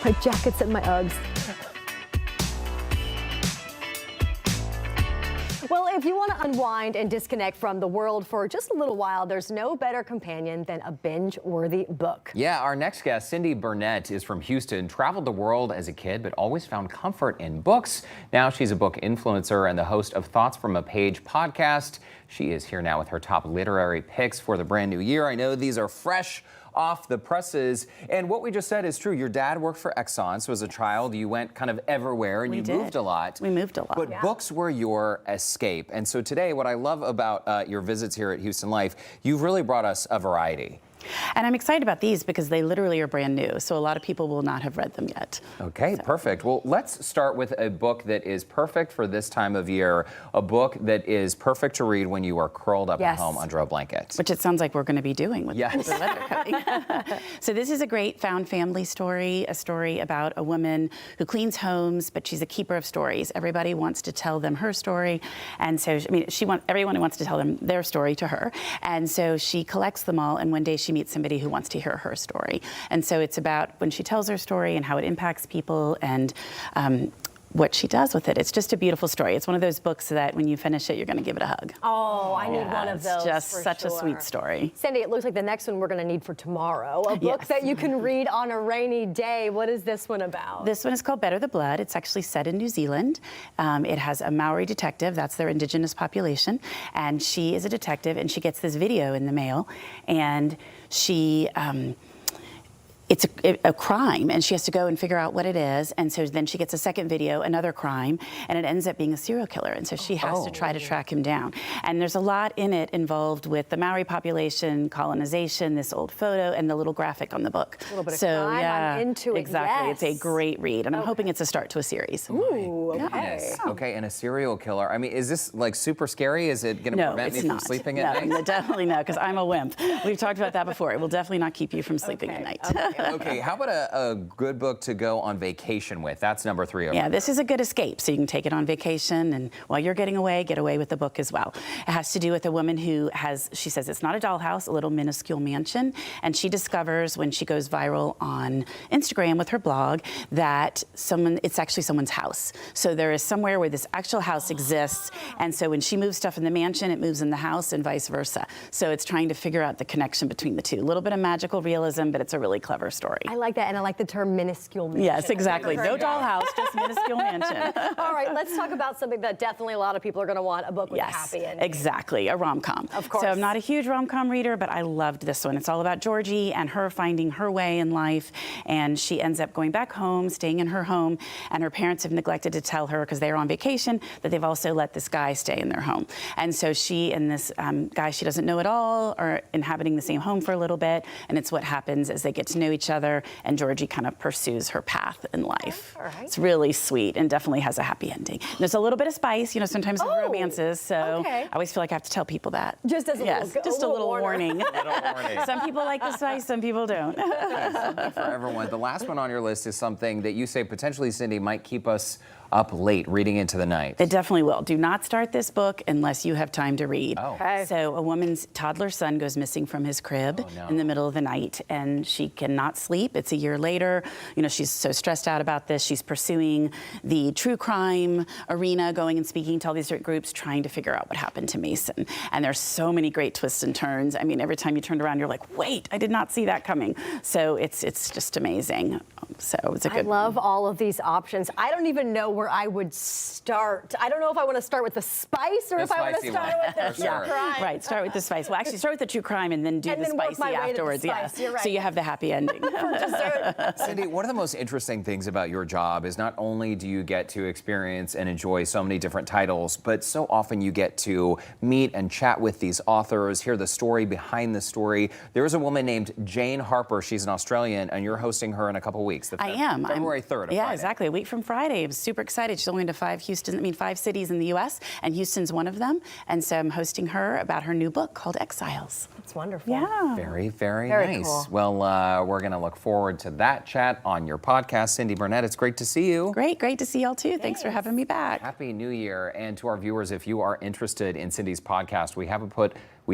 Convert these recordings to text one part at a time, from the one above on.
My jackets and my Uggs. Well, if you want to unwind and disconnect from the world for just a little while, there's no better companion than a binge-worthy book. Yeah, our next guest, Cindy Burnett, is from Houston, traveled the world as a kid, but always found comfort in books. Now she's a book influencer and the host of Thoughts from a Page podcast. She is here now with her top literary picks for the brand new year. I know these are fresh off the presses. And what we just said is true. Your dad worked for Exxon, so as a child, you went kind of everywhere and moved a lot. We moved a lot. But books were your escape. And so today, what I love about your visits here at Houston Life, you've really brought us a variety. And I'm excited about these because they literally are brand new, so a lot of people will not have read them yet. Okay, perfect. Well, let's start with a book that is perfect for this time of year, a book that is perfect to read when you are curled up at home under a blanket. Which it sounds like we're going to be doing with the weather coming. So this is a great found family story, a story about a woman who cleans homes, but she's a keeper of stories. Everybody wants to tell them her story, and so, everyone wants to tell them their story to her, and so she collects them all, and one day she meets somebody who wants to hear her story. And so it's about when she tells her story and how it impacts people and what she does with it. It's just a beautiful story. It's one of those books that when you finish it, you're going to give it a hug. Oh, I need one of those. It's just such a sweet story. Cindy, it looks like the next one we're going to need for tomorrow. A book that you can read on a rainy day. What is this one about? This one is called Better the Blood. It's actually set in New Zealand. It has a Maori detective. That's their indigenous population. And she is a detective, and she gets this video in the mail. And she... it's a crime, and she has to go and figure out what it is. And so then she gets a second video, another crime, and it ends up being a serial killer. And so she has to try to track him down. And there's a lot in it involved with the Maori population, colonization, this old photo, and the little graphic on the book. A little bit of crime. Yeah, I'm into it. Exactly. Yes. It's a great read, and I'm hoping it's a start to a series. Ooh, okay. Okay, and a serial killer. I mean, is this like super scary? Is it going to prevent me from sleeping at night? No, definitely not, because I'm a wimp. We've talked about that before. It will definitely not keep you from sleeping at night. Okay, how about a good book to go on vacation with? That's number 3 over. Yeah, this is a good escape, so you can take it on vacation, and while you're getting away, get away with the book as well. It has to do with a woman who has, she says it's not a dollhouse, a little minuscule mansion, and she discovers when she goes viral on Instagram with her blog that it's actually someone's house. So there is somewhere where this actual house exists, and so when she moves stuff in the mansion, it moves in the house and vice versa. So it's trying to figure out the connection between the two. A little bit of magical realism, but it's a really clever story. I like that, and I like the term minuscule mansion. Yes, exactly. No dollhouse, just minuscule mansion. All right, let's talk about something that definitely a lot of people are going to want, a book with a happy ending. Exactly, a rom-com. Of course. So I'm not a huge rom-com reader, but I loved this one. It's all about Georgie and her finding her way in life, and she ends up going back home, staying in her home, and her parents have neglected to tell her, because they're on vacation, that they've also let this guy stay in their home. And so she and this guy she doesn't know at all are inhabiting the same home for a little bit, and it's what happens as they get to know each other, and Georgie kind of pursues her path in life. All right. It's really sweet and definitely has a happy ending. There's a little bit of spice, sometimes in romances, so I always feel like I have to tell people that. Just as a little warning. warning. Some people like the spice, some people don't. Something for everyone. The last one on your list is something that you say potentially, Cindy, might keep us up late reading into the night. It definitely will. Do not start this book unless you have time to read. Okay. So a woman's toddler son goes missing from his crib in the middle of the night, and she cannot sleep. It's a year later. She's so stressed out about this. She's pursuing the true crime arena, going and speaking to all these different groups, trying to figure out what happened to Mason. And there's so many great twists and turns. I mean, every time you turned around, you're like, wait, I did not see that coming. So it's just amazing. So it's a good I love all of these options. I don't even know where I would start. I don't know if I want to start with the spice or if I want to start with the true crime. Right, start with the spice. Well, actually, start with the true crime and then do the spicy afterwards. You're right. So you have the happy ending. Cindy, one of the most interesting things about your job is not only do you get to experience and enjoy so many different titles, but so often you get to meet and chat with these authors, hear the story behind the story. There's a woman named Jane Harper. She's an Australian, and you're hosting her in a couple weeks. I am. February 3rd. Yeah, exactly. A week from Friday. I'm super excited. She's only to 5 cities in the U.S., and Houston's one of them. And so I'm hosting her about her new book called Exiles. That's wonderful. Yeah. Very, very nice. Cool. Well, we're going to look forward to that chat on your podcast. Cindy Burnett, it's great to see you. Great to see y'all too. Thanks for having me back. Happy New Year. And to our viewers, if you are interested in Cindy's podcast, we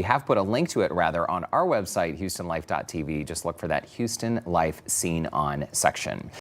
have put a link to it on our website, HoustonLife.tv. Just look for that Houston Life Scene On section.